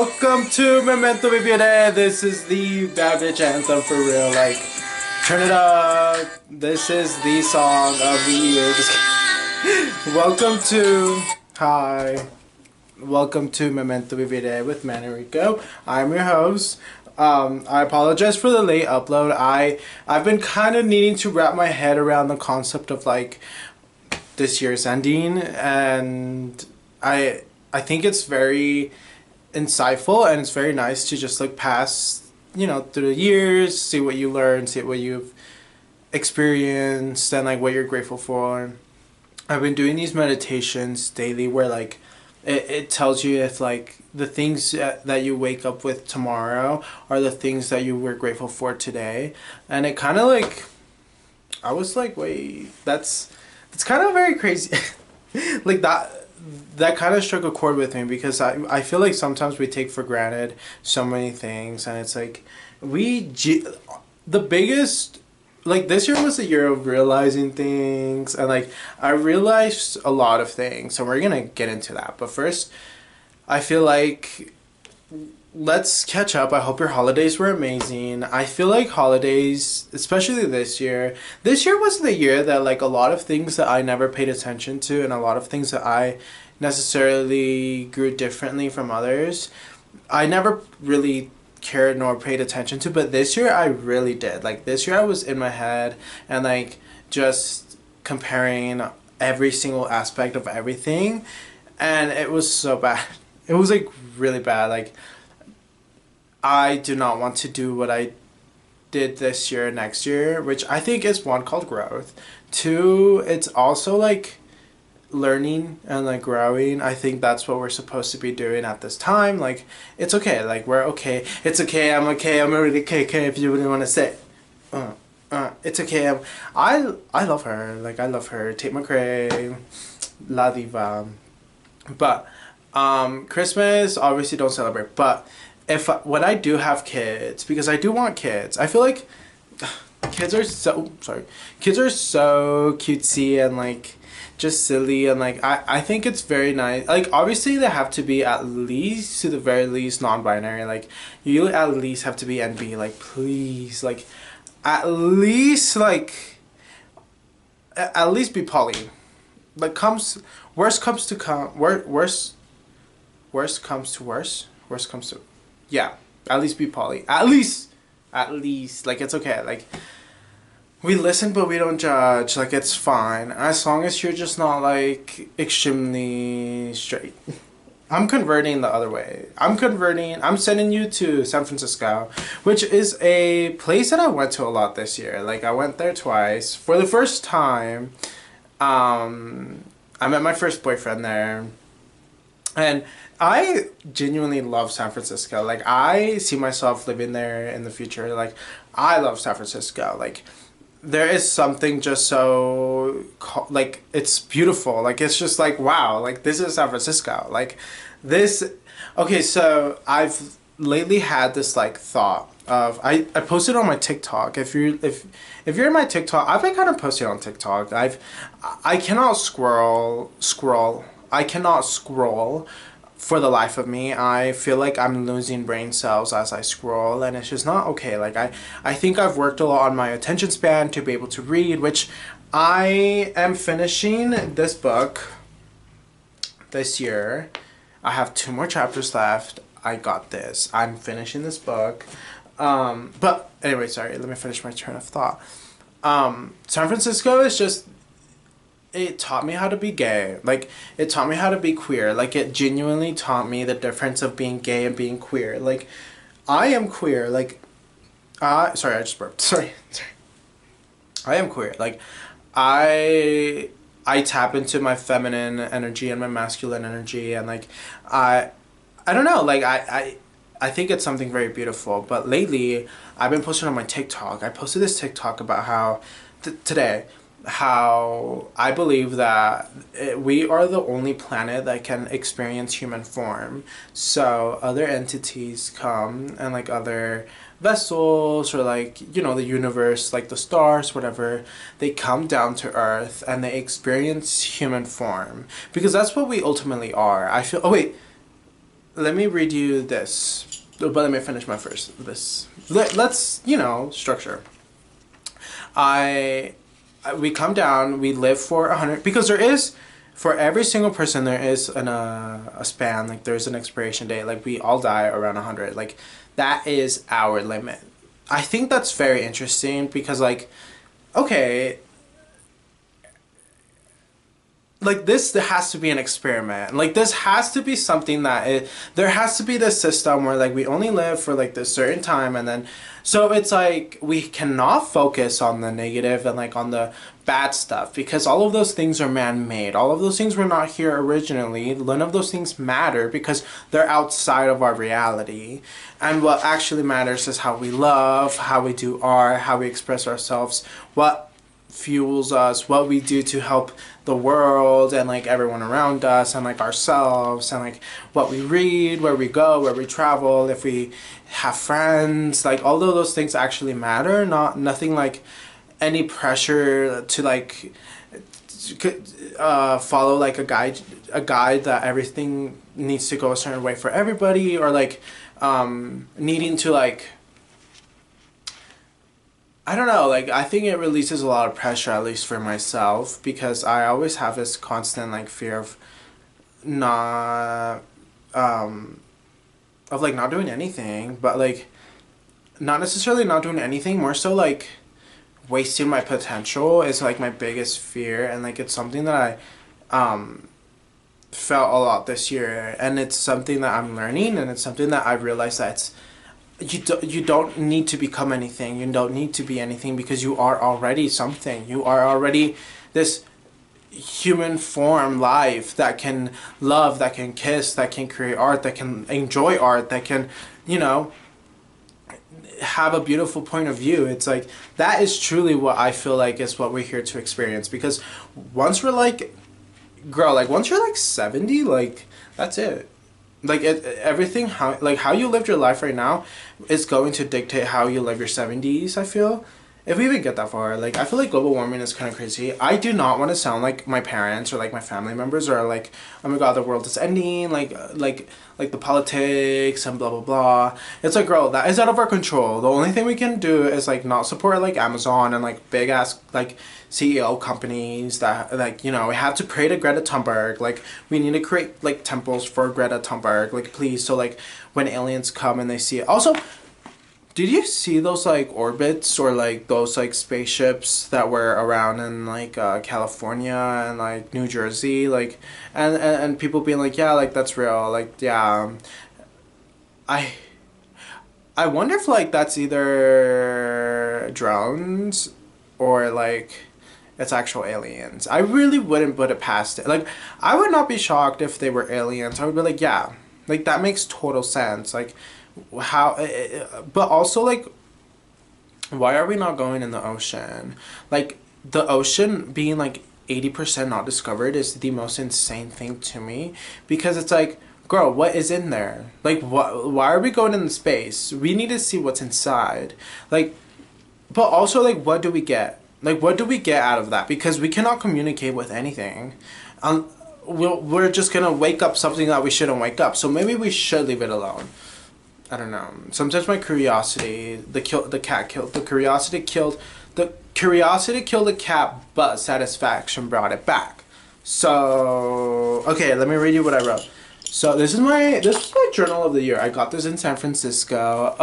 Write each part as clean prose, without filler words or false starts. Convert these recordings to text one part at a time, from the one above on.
Welcome to Memento, vivere. This is the bad bitch anthem for real. Like, turn it up. This is the song of the year. Just kidding. Welcome to Memento Vivere with Manrico. I'm your host. I apologize for the late upload. I've been kind of needing to wrap my head around the concept of like this year's ending, and I think it's very insightful and it's very nice to just look past, through the years, see what you learned, see what you've experienced, and like what you're grateful for. I've been doing these meditations daily where like it tells you if like the things that you wake up with tomorrow are the things that you were grateful for today. And it kind of like, I was like, wait, that's kind of very crazy. Like that kind of struck a chord with me because I feel like sometimes we take for granted so many things, and it's like the biggest, like, this year was a year of realizing things, and like I realized a lot of things, so we're gonna get into that. But first, I feel like let's catch up. I hope your holidays were amazing. I feel like holidays, especially this year was the year that like a lot of things that I never paid attention to, and a lot of things that I necessarily grew differently from others, I never really cared nor paid attention to. But this year I really did. Like, this year I was in my head and like just comparing every single aspect of everything, and it was so bad. It was like really bad. Like, I do not want to do what I did this year next year, which I think is, one, called growth. Two, it's also like learning and like growing. I think that's what we're supposed to be doing at this time. Like, it's okay. Like, we're okay. It's okay. I'm okay. I'm really okay. If you really want to say, it's okay. I love her. Like, I love her. Tate McRae, La Diva. But Christmas obviously don't celebrate. But when I do have kids, because I do want kids, I feel like kids are so cutesy and like just silly, and like I think it's very nice. Like, obviously they have to be, at least to the very least, non-binary. Like, you at least have to be NB. Like, please, like at least be poly. Like, worst comes to, yeah, at least be poly. At least, like, it's okay. Like, we listen, but we don't judge. Like, it's fine. As long as you're just not, like, extremely straight. I'm converting the other way. I'm sending you to San Francisco, which is a place that I went to a lot this year. Like, I went there twice. For the first time, I met my first boyfriend there. And I genuinely love San Francisco. Like, I see myself living there in the future. Like, I love San Francisco. Like, there is something just so, like, it's beautiful. Like, it's just like, wow, like, this is San Francisco. Like, this, okay, so I've lately had this, like, thought of, I posted on my TikTok. If you're in my TikTok, I've been kind of posting on TikTok. I cannot scroll. I cannot scroll for the life of me. I feel like I'm losing brain cells as I scroll, and it's just not okay. Like, I think I've worked a lot on my attention span to be able to read, which I am finishing this book this year. I have 2 more chapters left. I got this. I'm finishing this book. But anyway, sorry, let me finish my train of thought. San Francisco is just, it taught me how to be gay. Like, it taught me how to be queer. Like, it genuinely taught me the difference of being gay and being queer. Like, I am queer. Like, sorry, I just burped. Sorry. I am queer. Like, I tap into my feminine energy and my masculine energy, and like, I don't know. Like, I think it's something very beautiful. But lately, I've been posting on my TikTok. I posted this TikTok about how today, how I believe that we are the only planet that can experience human form. So other entities come, and like other vessels, or like, the universe, like the stars, whatever, they come down to Earth and they experience human form, because that's what we ultimately are. I feel, oh wait, let me read you this. But let me finish my first. Let's, structure. We come down, we live for 100, because there is, for every single person, there is a span, like there's an expiration date, like we all die around 100, like that is our limit. I think that's very interesting because, like, okay, like this, there has to be an experiment. Like this has to be something that there has to be this system where like we only live for like this certain time, and then so it's like we cannot focus on the negative and like on the bad stuff because all of those things are man-made. All of those things were not here originally. None of those things matter because they're outside of our reality. And what actually matters is how we love, how we do art, how we express ourselves, what fuels us, what we do to help the world and like everyone around us and like ourselves, and like what we read, where we go, where we travel, if we have friends, like all of those things actually matter. Nothing like any pressure to like follow like a guide that everything needs to go a certain way for everybody, or like needing to like, I don't know, like I think it releases a lot of pressure, at least for myself, because I always have this constant like fear of not of like not doing anything, but like not necessarily not doing anything, more so like wasting my potential is like my biggest fear. And like it's something that I felt a lot this year, and it's something that I'm learning, and it's something that I realized that it's you don't need to become anything. You don't need to be anything because you are already something. You are already this human form life that can love, that can kiss, that can create art, that can enjoy art, that can, have a beautiful point of view. It's like that is truly what I feel like is what we're here to experience. Because once we're like, girl, like once you're like 70, like that's it. Like everything, how you lived your life right now is going to dictate how you live your 70s, I feel. If we even get that far, like I feel like global warming is kind of crazy. I do not want to sound like my parents or like my family members are like, oh my god, the world is ending, like the politics and blah blah blah. It's like, girl, that is out of our control. The only thing we can do is like not support like Amazon and like big ass like CEO companies that like, we have to pray to Greta Thunberg. Like we need to create like temples for Greta Thunberg, like please, so like when aliens come and they see it. Also, did you see those like orbits or like those like spaceships that were around in like California and like New Jersey, like and people being like, yeah, like that's real, like yeah. I wonder if like that's either drones or like it's actual aliens. I really wouldn't put it past it. Like I would not be shocked if they were aliens. I would be like, yeah, like that makes total sense. Like how, but also like, why are we not going in the ocean? Like the ocean being like 80% not discovered is the most insane thing to me, because it's like, girl, what is in there? Like why are we going in space? We need to see what's inside. Like, but also like, what do we get? Like what do we get out of that? Because we cannot communicate with anything. We're just gonna wake up something that we shouldn't wake up. So maybe we should leave it alone. I don't know. Sometimes my curiosity, the curiosity killed the cat, but satisfaction brought it back. So okay, let me read you what I wrote. So this was my journal of the year. I got this in San Francisco.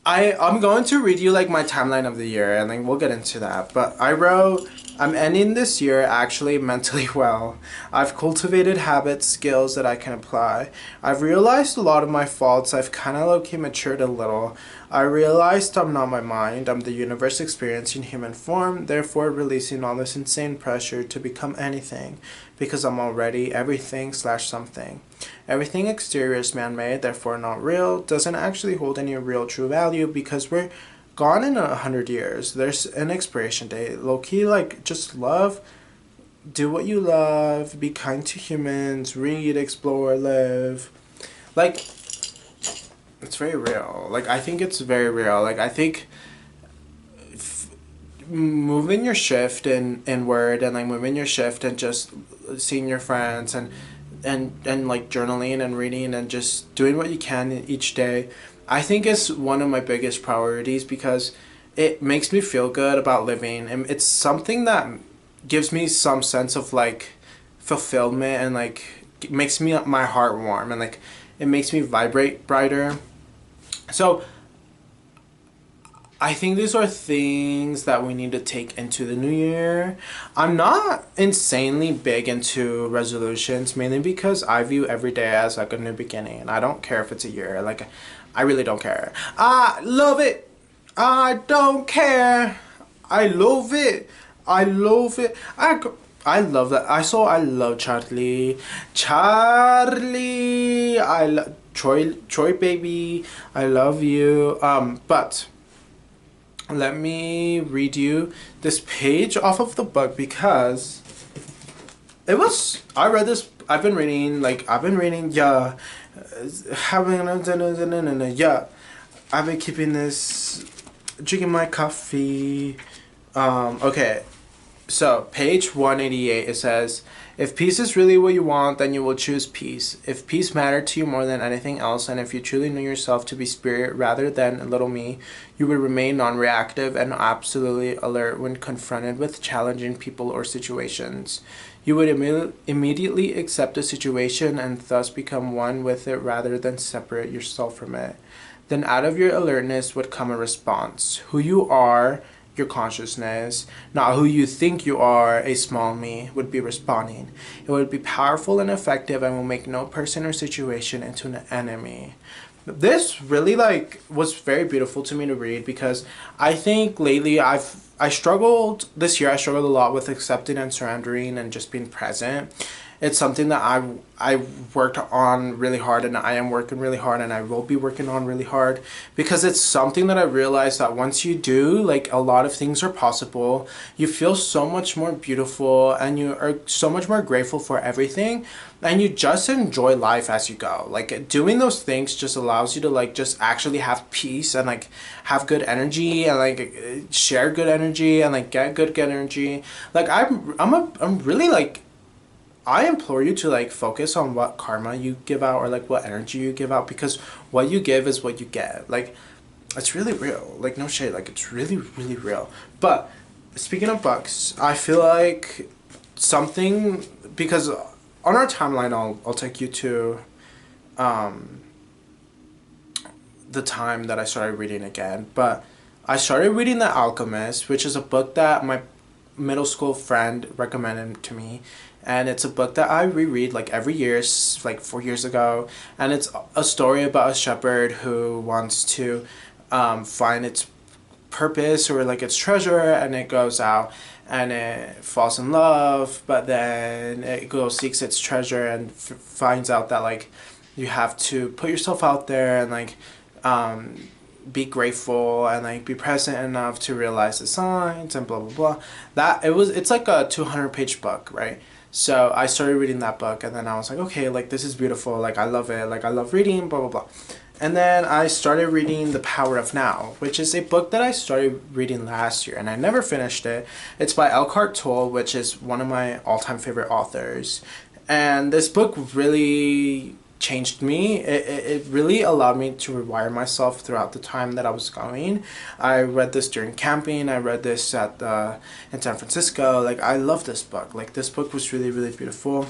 I'm going to read you like my timeline of the year, and then we'll get into that. But I wrote, I'm ending this year actually mentally well. I've cultivated habits, skills that I can apply. I've realized a lot of my faults. I've kind of low-key matured a little. I realized I'm not my mind. I'm the universe experiencing human form, therefore releasing all this insane pressure to become anything, because I'm already everything/something. Everything exterior is man-made, therefore not real, doesn't actually hold any real true value because we're gone in 100 years. There's an expiration date. Low-key, like, just love, do what you love, be kind to humans, read, explore, live. Like, it's very real. Like, I think it's very real. Like, I think moving your shift in word and like moving your shift and just seeing your friends and and like journaling and reading and just doing what you can each day, I think is one of my biggest priorities because it makes me feel good about living, and it's something that gives me some sense of like fulfillment, and like makes me my heart warm, and like it makes me vibrate brighter. So I think these are things that we need to take into the new year. I'm not insanely big into resolutions, mainly because I view every day as like a new beginning, and I don't care if it's a year. Like, I really don't care. I love it. I don't care. I love it. I love it. I love that. I love Charlie. Charlie. I love Troy baby. I love you. But let me read you this page off of the book because I read this. I've been reading, yeah, yeah. I've been keeping this, drinking my coffee. Okay. So, page 188, it says, if peace is really what you want, then you will choose peace. If peace mattered to you more than anything else, and if you truly knew yourself to be spirit rather than little me, you would remain non-reactive and absolutely alert when confronted with challenging people or situations. You would immediately accept a situation and thus become one with it rather than separate yourself from it. Then out of your alertness would come a response. Who you are, your consciousness, not who you think you are, a small me, would be responding. It would be powerful and effective and will make no person or situation into an enemy. This really was very beautiful to me to read because I think lately I struggled this year. I struggled a lot with accepting and surrendering and just being present. It's something that I worked on really hard, and I am working really hard, and I will be working on really hard because it's something that I realized that once you do, a lot of things are possible. You feel so much more beautiful, and you are so much more grateful for everything, and you just enjoy life as you go. Doing those things just allows you to just actually have peace and have good energy and share good energy and get good energy. I'm really I implore you to focus on what karma you give out or what energy you give out, because what you give is what you get. It's really real. No shade. It's really, really real. But speaking of books, I feel like something, because on our timeline I'll take you to the time that I started reading again. But I started reading The Alchemist, which is a book that my middle school friend recommended to me, and it's a book that I reread every year, 4 years ago, and it's a story about a shepherd who wants to find its purpose or its treasure, and it goes out and it falls in love, but then it goes seeks its treasure and finds out that you have to put yourself out there and be grateful and be present enough to realize the signs and blah blah blah. It's a 200-page book, right? So I started reading that book, and then I was okay, this is beautiful, I love it, I love reading, blah blah blah. And then I started reading The Power of Now, which is a book that I started reading last year and I never finished it. It's by Eckhart Tolle, which is one of my all-time favorite authors, and this book really changed me. It really allowed me to rewire myself throughout the time that I was going. I read this during camping. I read this in San Francisco. I love this book. This book was really, really beautiful.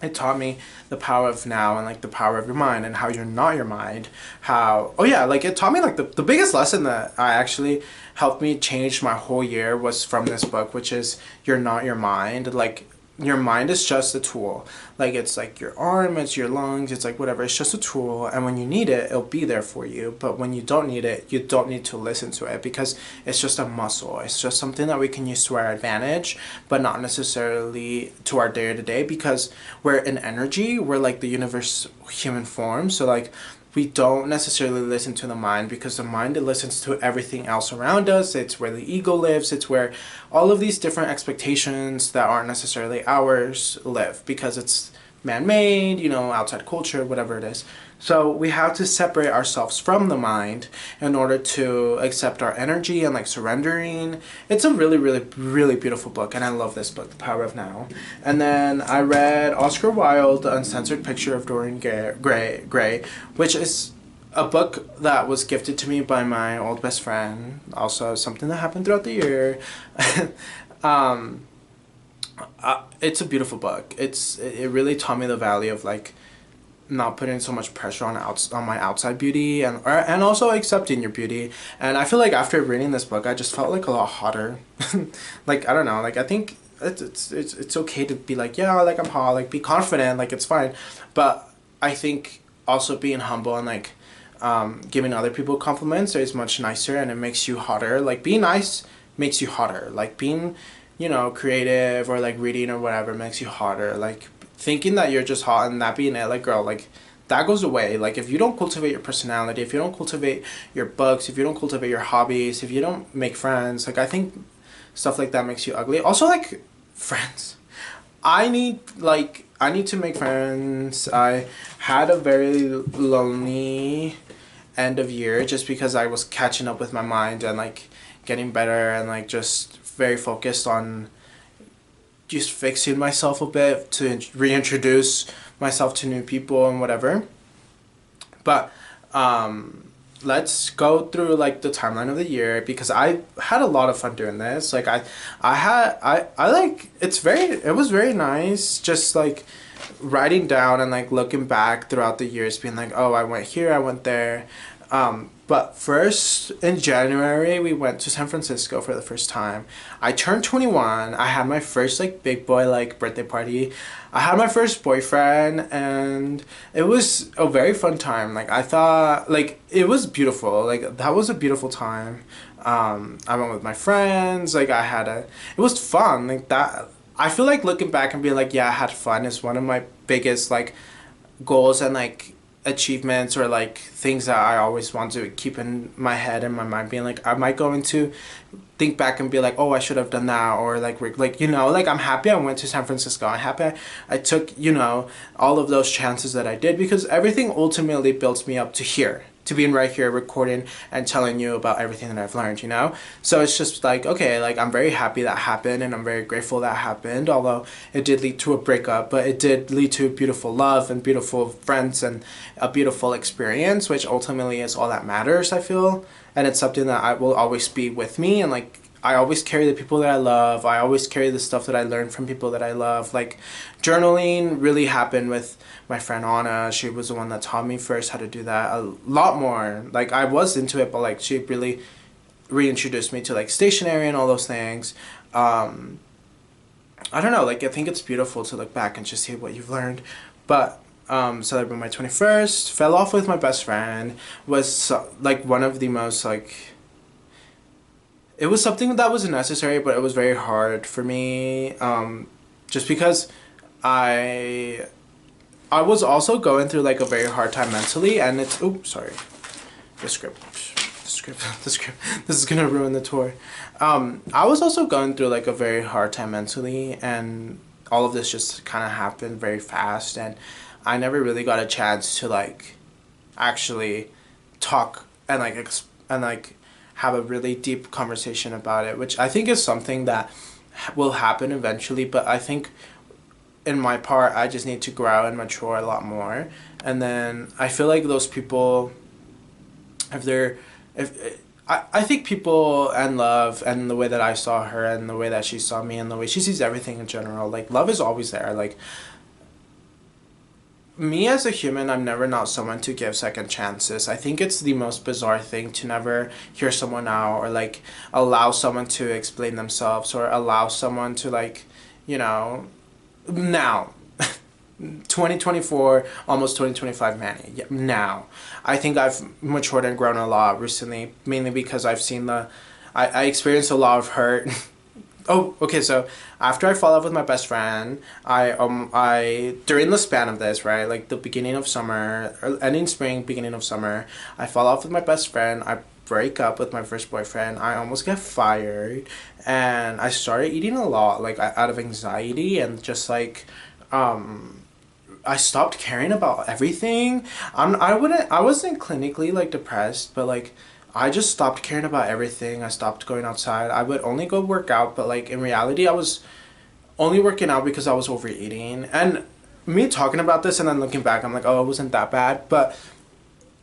It taught me the power of now and the power of your mind and how you're not your mind. It taught me the biggest lesson that I actually helped me change my whole year was from this book, which is you're not your mind. Your mind is just a tool. It's your arm, it's your lungs, it's whatever. It's just a tool, and when you need it, it'll be there for you. But when you don't need it, you don't need to listen to it, because it's just a muscle. It's just something that we can use to our advantage, but not necessarily to our day-to-day, because we're an energy. We're the universe human form. So we don't necessarily listen to the mind, because the mind, it listens to everything else around us. It's where the ego lives. It's where all of these different expectations that aren't necessarily ours live, because it's man-made, you know, outside culture, whatever it is. So we have to separate ourselves from the mind in order to accept our energy and like surrendering. It's a really, really, really beautiful book, and I love this book, The Power of Now. And then I read Oscar Wilde, The Uncensored Picture of Dorian Gray, which is a book that was gifted to me by my old best friend. Also something that happened throughout the year. It's a beautiful book. It really taught me the value of like not putting so much pressure on my outside beauty and also accepting your beauty. And I feel like after reading this book, I just felt like a lot hotter. Like, I don't know, like I think it's okay to be like, yeah, like I'm hot, like be confident, like it's fine. But I think also being humble and like giving other people compliments is much nicer, and it makes you hotter. Like being nice makes you hotter. Like being, you know, creative or like reading or whatever makes you hotter. Like thinking that you're just hot and that being it, like girl, like that goes away. Like if you don't cultivate your personality, if you don't cultivate your books, if you don't cultivate your hobbies, if you don't make friends, like I think stuff like that makes you ugly. Also like friends. I need to make friends. I had a very lonely end of year just because I was catching up with my mind and like getting better and like just very focused on just fixing myself a bit to reintroduce myself to new people and whatever. But let's go through like the timeline of the year, because I had a lot of fun doing this. Like I like it was very nice just like writing down and like looking back throughout the years, being like, oh, I went here, I went there. But first, in January, we went to San Francisco for the first time. I turned 21. I had my first like big boy like birthday party. I had my first boyfriend, and it was a very fun time. Like I thought, like it was beautiful. Like that was a beautiful time. I went with my friends. Like it was fun. Like that. I feel like looking back and being like, yeah, I had fun is one of my biggest like goals and like achievements, or like things that I always want to keep in my head and my mind, being like, am I going to think back and be like, oh, I should have done that, or like you know, like I'm happy I went to San Francisco. I'm happy I took, you know, all of those chances that I did, because everything ultimately builds me up to here, to being right here recording and telling you about everything that I've learned, you know? So it's just like, okay, like I'm very happy that happened, and I'm very grateful that happened, although it did lead to a breakup, but it did lead to beautiful love and beautiful friends and a beautiful experience, which ultimately is all that matters, I feel. And it's something that I will always be with me, and like I always carry the people that I love. I always carry the stuff that I learned from people that I love. Like journaling really happened with my friend Anna. She was the one that taught me first how to do that a lot more. Like I was into it, but like she really reintroduced me to like stationery and all those things. I don't know, like I think it's beautiful to look back and just see what you've learned. But celebrating my 21st, fell off with my best friend, was like one of the most like, it was something that was necessary, but it was very hard for me, just because I was also going through like a very hard time mentally, and it's, oh, sorry, the script, this is gonna ruin the tour. I was also going through like a very hard time mentally, and all of this just kind of happened very fast, and I never really got a chance to like actually talk and like have a really deep conversation about it, which I think is something that will happen eventually. But I think in my part, I just need to grow and mature a lot more. And then I feel like those people, I think people and love and the way that I saw her and the way that she saw me and the way she sees everything in general, like love is always there. Like me as a human, I'm never not someone to give second chances. I think it's the most bizarre thing to never hear someone out, or like allow someone to explain themselves, or allow someone to like, you know, now 2024, almost 2025, Manny. Yeah, now I think I've matured and grown a lot recently, mainly because I've seen I experienced a lot of hurt. Oh, okay, so after I fall off with my best friend, I during the span of this, right, like the beginning of summer, or ending spring, beginning of summer, I fall off with my best friend, I break up with my first boyfriend, I almost get fired, and I started eating a lot, like out of anxiety and just like, I stopped caring about everything. I wasn't clinically like depressed, but like I just stopped caring about everything. I stopped going outside. I would only go work out, but like in reality I was only working out because I was overeating. And me talking about this and then looking back, I'm like, oh, it wasn't that bad. But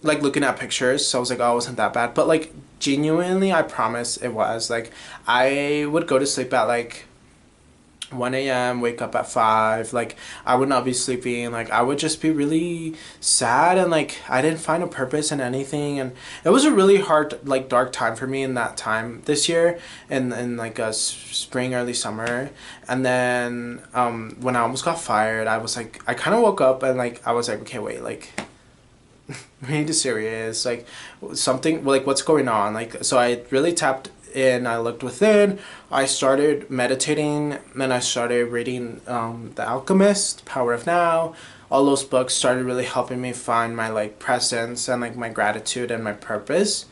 like looking at pictures, so I was like, oh, it wasn't that bad. But like genuinely, I promise it was. Like I would go to sleep at like 1 a.m., wake up at 5. Like I would not be sleeping. Like I would just be really sad, and like I didn't find a purpose in anything. And it was a really hard, like dark time for me in that time this year, in like a spring, early summer. And then when I almost got fired, I was like, I kind of woke up and like I was like, okay, wait, like we need to serious, like something, like what's going on. Like so I really tapped in, I looked within, I started meditating, and I started reading The Alchemist, Power of Now. All those books started really helping me find my like presence and like my gratitude and my purpose.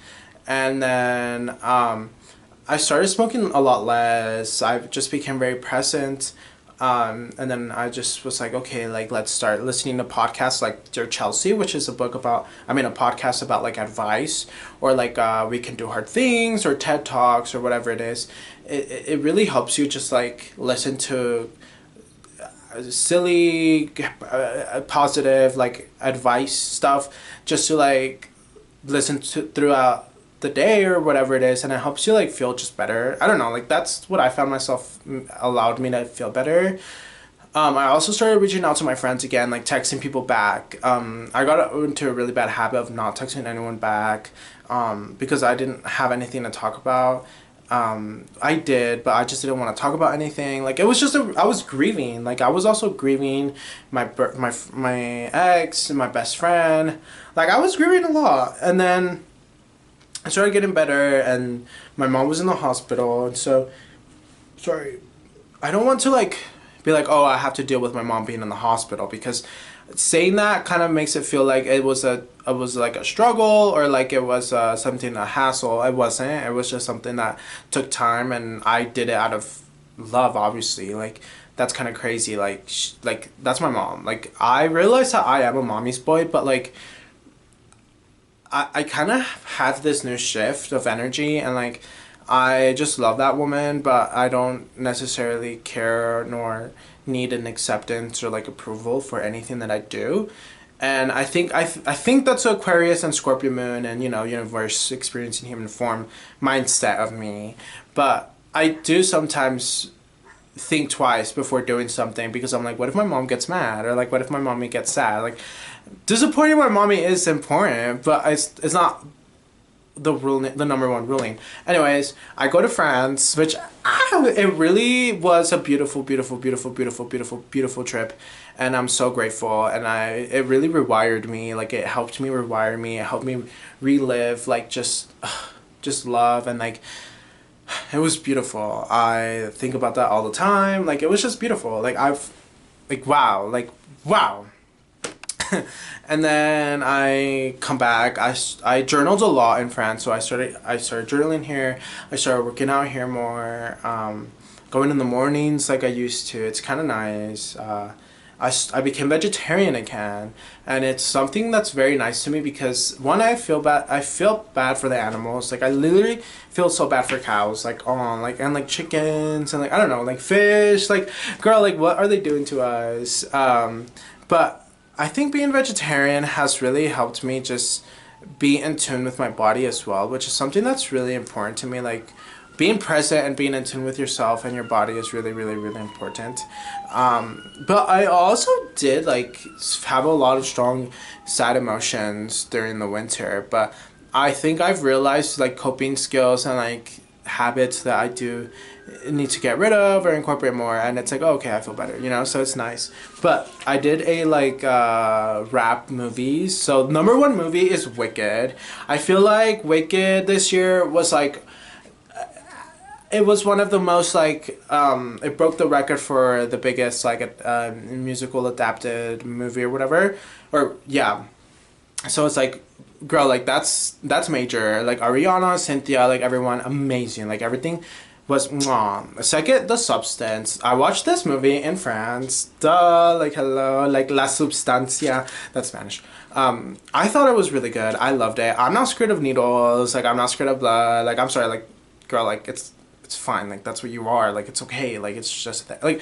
And then I started smoking a lot less. I just became very present. And then I just was like, okay, like let's start listening to podcasts like Dear Chelsea, which is a book about, I mean, a podcast about like advice, or like We Can Do Hard Things, or TED Talks, or whatever it is. It really helps you just like listen to silly, positive, like advice stuff, just to like listen to throughout the day or whatever it is, and it helps you like feel just better. I don't know, like that's what I found myself allowed me to feel better. I also started reaching out to my friends again, like texting people back. I got into a really bad habit of not texting anyone back, because I didn't have anything to talk about. I did, but I just didn't want to talk about anything. Like it was just I was grieving. Like I was also grieving my ex and my best friend. Like I was grieving a lot, and then I started getting better, and my mom was in the hospital, and so, sorry, I don't want to like be like, oh, I have to deal with my mom being in the hospital, because saying that kind of makes it feel like it was like a struggle, or like it was something, a hassle. It wasn't. It was just something that took time, and I did it out of love, obviously. Like that's kind of crazy. Like like that's my mom. Like I realized that I am a mommy's boy, but like I kind of had this new shift of energy, and like I just love that woman, but I don't necessarily care nor need an acceptance or like approval for anything that I do. And I think think that's Aquarius and Scorpio moon, and you know, universe, experience in human form mindset of me. But I do sometimes think twice before doing something, because I'm like, what if my mom gets mad, or like what if my mommy gets sad? Like disappointing my mommy is important, but it's not the rule, the number one ruling. Anyways, I go to France, which it really was a beautiful trip, and I'm so grateful. And it really rewired me. Like it helped me rewire me. It helped me relive like just love, and like it was beautiful. I think about that all the time. Like it was just beautiful. Like wow, like wow. And then I come back. I journaled a lot in France, so I started journaling here. I started working out here more, going in the mornings like I used to. It's kind of nice. I became vegetarian again, and it's something that's very nice to me, because one, I feel bad for the animals. Like I literally feel so bad for cows, like like, and like chickens, and like I don't know, like fish. Like girl, like what are they doing to us? But I think being vegetarian has really helped me just be in tune with my body as well, which is something that's really important to me. Like being present and being in tune with yourself and your body is really important. But I also did like have a lot of strong sad emotions during the winter, but I think I've realized like coping skills and like habits that I do need to get rid of or incorporate more, and it's like, oh, okay, I feel better, you know, so it's nice. But I did a like rap movies, so number one movie is Wicked. I feel like Wicked this year was like, it was one of the most like it broke the record for the biggest like musical adapted movie or whatever, or yeah. So it's like, girl, like that's major. Like Ariana, Cynthia, like everyone, amazing. Like everything was mwah. Second, The Substance. I watched this movie in France. Duh, like hello, like La Substancia. That's Spanish. I thought it was really good. I loved it. I'm not scared of needles. Like I'm not scared of blood. Like I'm sorry, like girl, like it's fine. Like that's what you are. Like it's okay. Like it's just like.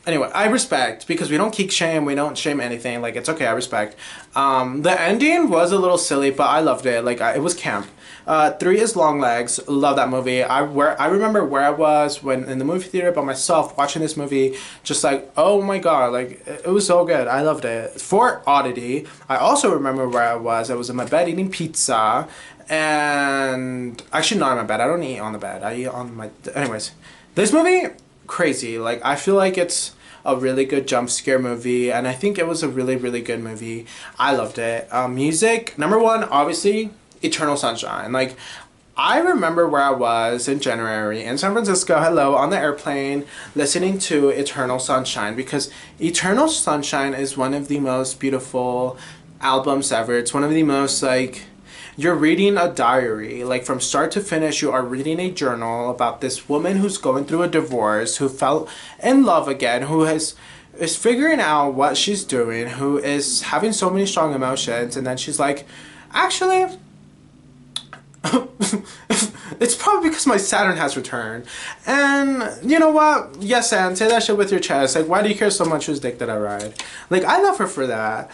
Anyway, I respect because we don't kink shame, we don't shame anything. Like it's okay, I respect. The ending was a little silly, but I loved it. Like it was camp. 3 is Long Legs. Love that movie. I remember where I was when in the movie theater by myself watching this movie. Just like oh my god, like it was so good. I loved it. 4, Oddity. I also remember where I was. I was in my bed eating pizza, and actually not in my bed. I don't eat on the bed. I eat on my. Anyways, this movie crazy. Like I feel like it's a really good jump scare movie, and I think it was a really really good movie. I loved it. Music number 1, obviously Eternal Sunshine. Like I remember where I was in January in San Francisco, hello, on the airplane listening to Eternal Sunshine, because Eternal Sunshine is one of the most beautiful albums ever. It's one of the most like you're reading a diary, like from start to finish. You are reading a journal about this woman who's going through a divorce, who fell in love again, who is figuring out what she's doing, who is having so many strong emotions, and then she's like, actually, it's probably because my Saturn has returned. And you know what? Yes, and say that shit with your chest. Like, why do you care so much whose dick that I ride? Like, I love her for that.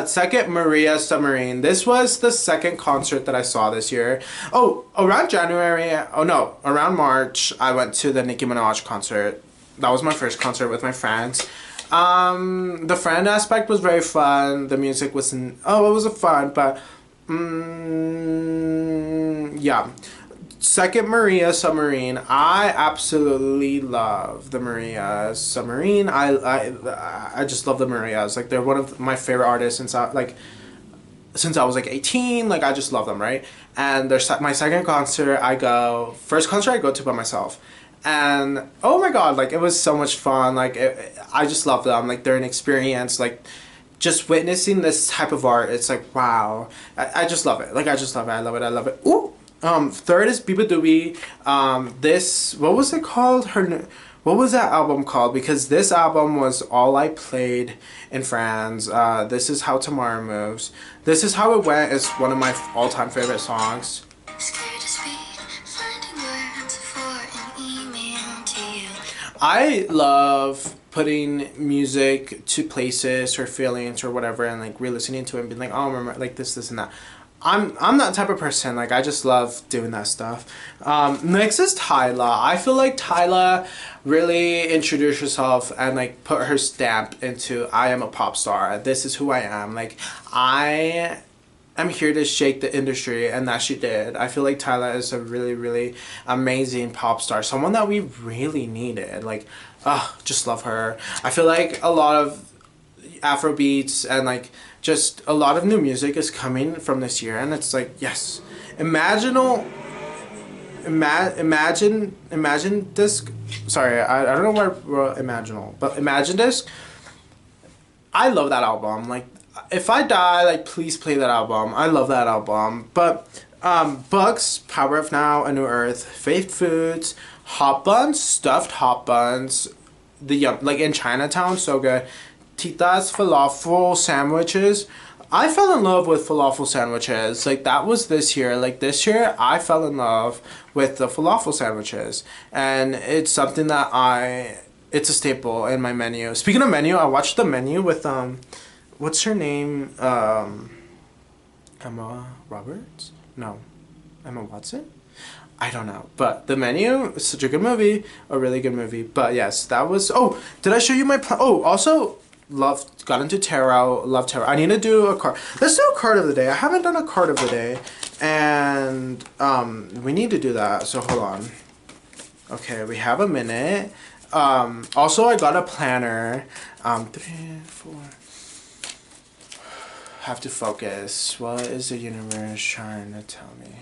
Second, Maria Submarine. This was the second concert that I saw this year. Oh, around around March, I went to the Nicki Minaj concert. That was my first concert with my friends. The friend aspect was very fun. The music wasn't, it was a fun, but, yeah. Second, Maria Submarine. I absolutely love the Maria Submarine. I just love the Marias. Like they're one of my favorite artists since I was like 18. Like I just love them, right? And there's my second concert. First concert I go to by myself, and oh my god, like it was so much fun. Like I just love them. Like they're an experience. Like just witnessing this type of art, it's like wow. I just love it. Like I just love it. I love it. I love it. Ooh. Third is Biba Doobie. This, what was it called? What was that album called? Because this album was all I played in France. This is How Tomorrow Moves. This Is How It Went is one of my all-time favorite songs. I love putting music to places or feelings or whatever, and like re-listening to it and being like, oh, remember like this and that. I'm that type of person. Like I just love doing that stuff. Next is Tyla. I feel like Tyla really introduced herself and like put her stamp into I am a pop star. This is who I am. Like I am here to shake the industry, and that she did. I feel like Tyla is a really really amazing pop star. Someone that we really needed. Like just love her. I feel like a lot of Afrobeats and like just a lot of new music is coming from this year, and it's like yes, imagine disc. Sorry, I don't know where imaginal, but Imagine Disc. I love that album. Like if I die, like please play that album. I love that album. But Bugs, Power of Now, A New Earth, Faith Foods, Hot Buns, Stuffed Hot Buns, like in Chinatown, so good. Tita's falafel sandwiches. I fell in love with falafel sandwiches. Like that was this year. Like this year I fell in love with the falafel sandwiches, and it's something that it's a staple in my menu. Speaking of menu, I watched the menu with what's her name? Emma Roberts? No. Emma Watson? I don't know, but the menu is such a good movie, a really good movie. But yes, that was. Oh, did I show you my plan? Oh, also got into tarot. Love tarot. I need to do a card. Let's do a card of the day. I haven't done a card of the day, and we need to do that. So hold on. Okay, we have a minute. Also, I got a planner. 3, 4. Have to focus. What is the universe trying to tell me?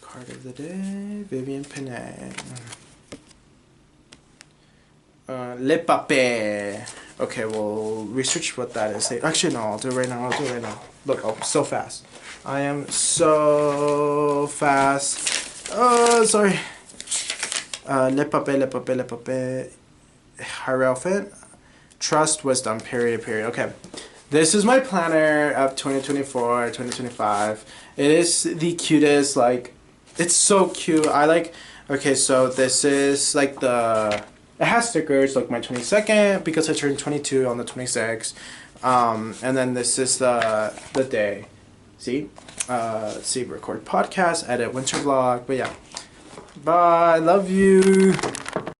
Card of the day, Vivian Pinay. Le Papé. Okay, we'll research what that is. Actually, no, I'll do it right now. Look, oh, so fast. I am so fast. Oh, sorry. Le pape. Hierophant. Trust, wisdom, period. Okay. This is my planner of 2024, 2025. It is the cutest, like, it's so cute. Okay, so this is like it has stickers, like my 22nd, because I turned 22 on the 26th. And then this is the day. See? See, record podcast, edit winter vlog, but yeah. Bye, love you.